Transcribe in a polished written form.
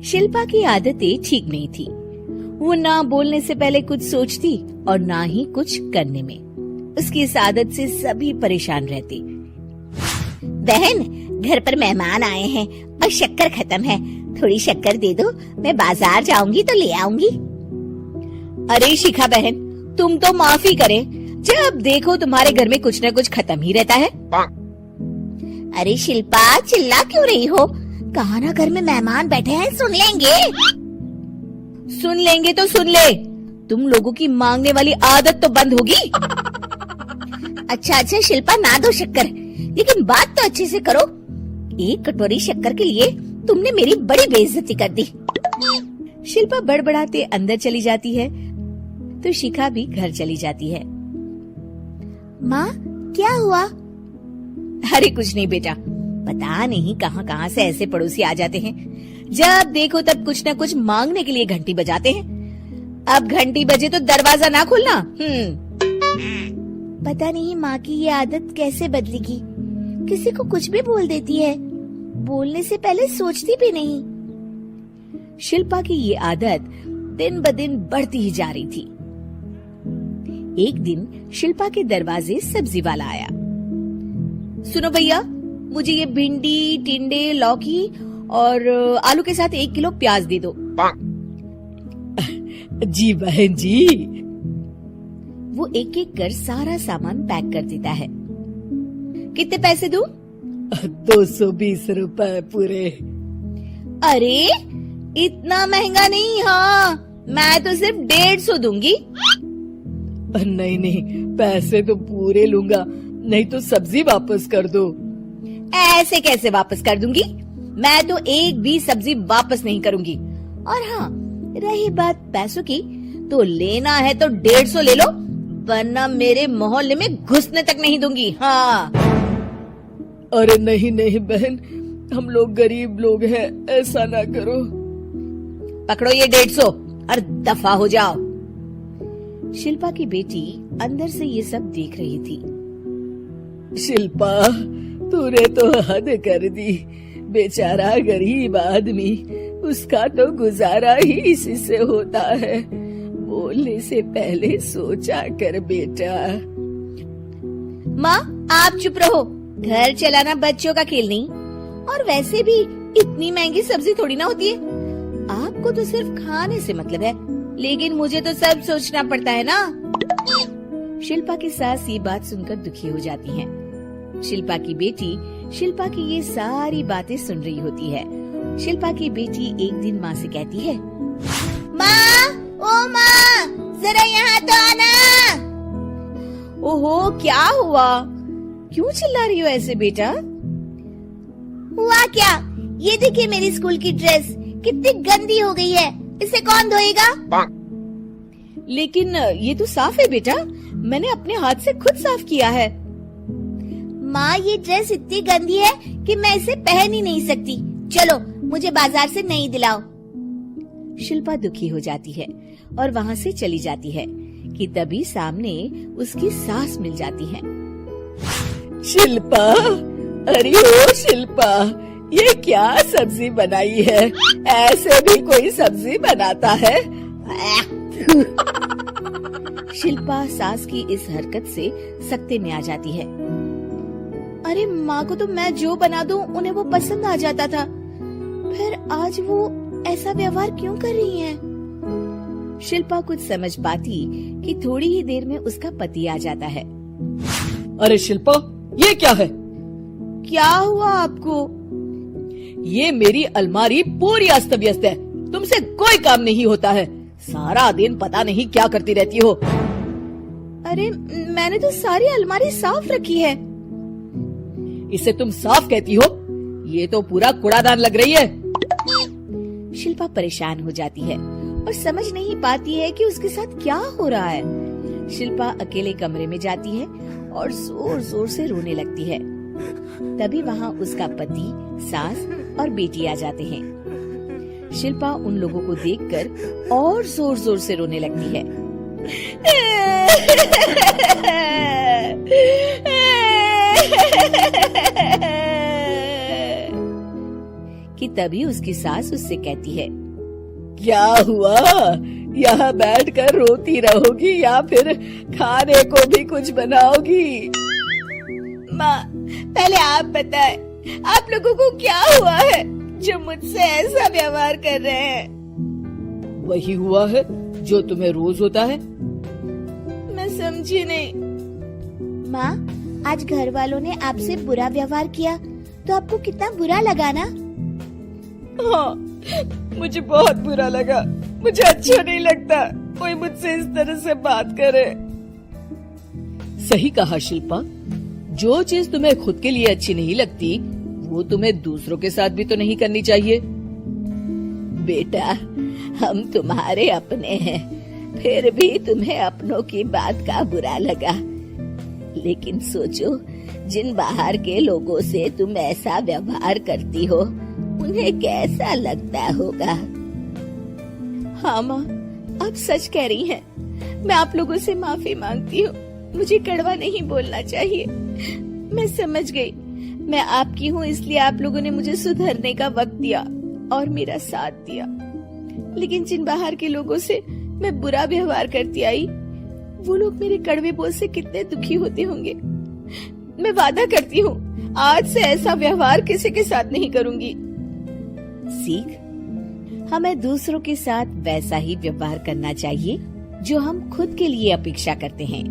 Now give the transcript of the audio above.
शिल्पा की आदतें ठीक नहीं थी। वो ना बोलने से पहले कुछ सोचती और ना ही कुछ करने में। उसकी इस आदत से सभी परेशान रहते। बहन, घर पर मेहमान आए हैं और शक्कर खत्म है, थोड़ी शक्कर दे दो, मैं बाजार जाऊंगी तो ले आऊंगी। अरे शिखा बहन, तुम तो माफी करे, जब देखो तुम्हारे घर में कुछ न कुछ खत्म ही रहता है। अरे शिल्पा, चिल्ला क्यों रही हो? कहा ना घर में मेहमान बैठे हैं, सुन लेंगे। सुन लेंगे तो सुन ले, तुम लोगों की मांगने वाली आदत तो बंद होगी। अच्छा शिल्पा, ना दो शक्कर, लेकिन बात तो अच्छे से करो। एक कटोरी शक्कर के लिए तुमने मेरी बड़ी बेइज्जती कर दी। शिल्पा बड़बड़ाते अंदर चली जाती है तो शिखा भी घर चली जाती है। माँ, क्या हुआ? अरे कुछ नहीं बेटा, पता नहीं कहाँ कहाँ से ऐसे पड़ोसी आ जाते हैं, जब देखो तब कुछ न कुछ मांगने के लिए घंटी बजाते हैं। अब घंटी बजे तो दरवाजा ना खोलना। पता नहीं माँ की ये आदत कैसे बदलेगी, किसी को कुछ भी बोल देती है, बोलने से पहले सोचती भी नहीं। शिल्पा की ये आदत दिन ब दिन बढ़ती ही जा रही थी। एक दिन शिल्पा के दरवाजे सब्जी वाला आया। सुनो भैया, मुझे ये भिंडी, टिंडे, लौकी और आलू के साथ 1 किलो प्याज दे दो। जी बहन जी। वो एक एक कर सारा सामान पैक कर देता है। कितने पैसे दूं? 220 रुपए पूरे। अरे इतना महंगा नहीं। हाँ, मैं तो सिर्फ 150 दूंगी। नहीं, पैसे तो पूरे लूंगा, नहीं तो सब्जी वापस कर दो। ऐसे कैसे वापस कर दूंगी? मैं तो एक भी सब्जी वापस नहीं करूंगी। और हाँ, रही बात पैसों की, तो लेना है तो 150 ले लो, वरना मेरे मोहल्ले में घुसने तक नहीं दूंगी। हाँ। अरे नहीं बहन, हम लोग गरीब लोग हैं, ऐसा ना करो। पकड़ो ये 150 और दफा हो जाओ। शिल्पा की बेटी अंदर से ये सब देख रही थी। शिल्पा, तूने तो हद कर दी। बेचारा गरीब आदमी, उसका तो गुजारा ही इसी से होता है। बोलने से पहले सोचा कर बेटा। माँ, आप चुप रहो, घर चलाना बच्चों का खेल नहीं। और वैसे भी इतनी महंगी सब्जी थोड़ी ना होती है। आपको तो सिर्फ खाने से मतलब है, लेकिन मुझे तो सब सोचना पड़ता है ना। शिल्पा की सास ये बात सुनकर दुखी हो जाती है। शिल्पा की बेटी शिल्पा की ये सारी बातें सुन रही होती है। शिल्पा की बेटी एक दिन माँ से कहती है, माँ, ओ माँ, जरा यहाँ तो आना। ओहो, क्या हुआ? क्यों चिल्ला रही हो ऐसे बेटा? हुआ क्या? ये देखिए मेरी स्कूल की ड्रेस कितनी गंदी हो गई है, इसे कौन धोएगा? लेकिन ये तो साफ है बेटा, मैंने अपने हाथ से खुद साफ किया है। माँ, ये ड्रेस इतनी गंदी है कि मैं इसे पहन ही नहीं सकती। चलो, मुझे बाजार से नई दिलाओ। शिल्पा दुखी हो जाती है और वहाँ से चली जाती है कि तभी सामने उसकी सास मिल जाती है। शिल्पा, अरे ओ शिल्पा, ये क्या सब्जी बनाई है? ऐसे भी कोई सब्जी बनाता है? शिल्पा सास की इस हरकत से सख्ते में आ जाती है। अरे माँ को तो मैं जो बना दूं उन्हें वो पसंद आ जाता था, फिर आज वो ऐसा व्यवहार क्यों कर रही हैं? शिल्पा कुछ समझ पाती कि थोड़ी ही देर में उसका पति आ जाता है। अरे शिल्पा, ये क्या है? क्या हुआ आपको? ये मेरी अलमारी पूरी अस्त व्यस्त है, तुमसे कोई काम नहीं होता है। सारा दिन पता नहीं क्या करती रहती हो। अरे मैंने तो सारी अलमारी साफ रखी है। इसे तुम साफ कहती हो? ये तो पूरा कूड़ादान लग रही है। शिल्पा परेशान हो जाती है और समझ नहीं पाती है कि उसके साथ क्या हो रहा है। शिल्पा अकेले कमरे में जाती है और जोर जोर से रोने लगती है। तभी वहाँ उसका पति, सास और बेटी आ जाते हैं। शिल्पा उन लोगों को देखकर और जोर जोर से रोने लगती है। कि तभी उसकी सास उससे कहती है, क्या हुआ? यहाँ बैठकर रोती रहोगी या फिर खाने को भी कुछ बनाओगी? माँ, पहले आप बताएं, आप लोगों को क्या हुआ है जो मुझसे ऐसा व्यवहार कर रहे हैं? वही हुआ है जो तुम्हें रोज होता है। मैं समझी नहीं। माँ, आज घर वालों ने आपसे बुरा व्यवहार किया तो आपको कितना बुरा लगा ना? हाँ, मुझे बहुत बुरा लगा। मुझे अच्छा नहीं लगता कोई मुझसे इस तरह से बात करे। सही कहा शिल्पा, जो चीज तुम्हें खुद के लिए अच्छी नहीं लगती वो तुम्हें दूसरों के साथ भी तो नहीं करनी चाहिए। बेटा, हम तुम्हारे अपने हैं, फिर भी तुम्हें अपनों की बात का बुरा लगा। लेकिन सोचो, जिन बाहर के लोगों से तुम ऐसा व्यवहार करती हो उन्हें कैसा लगता होगा। हाँ माँ, आप सच कह रही हैं। मैं आप लोगों से माफी मांगती हूँ। मुझे कड़वा नहीं बोलना चाहिए। मैं समझ गई, मैं आपकी हूँ इसलिए आप लोगों ने मुझे सुधरने का वक्त दिया और मेरा साथ दिया। लेकिन जिन बाहर के लोगों से मैं बुरा व्यवहार करती आई, वो लोग मेरे कड़वे बोल से कितने दुखी होते होंगे। मैं वादा करती हूँ, आज से ऐसा व्यवहार किसी के साथ नहीं करूंगी। सीख, हमें दूसरों के साथ वैसा ही व्यवहार करना चाहिए जो हम खुद के लिए अपेक्षा करते हैं।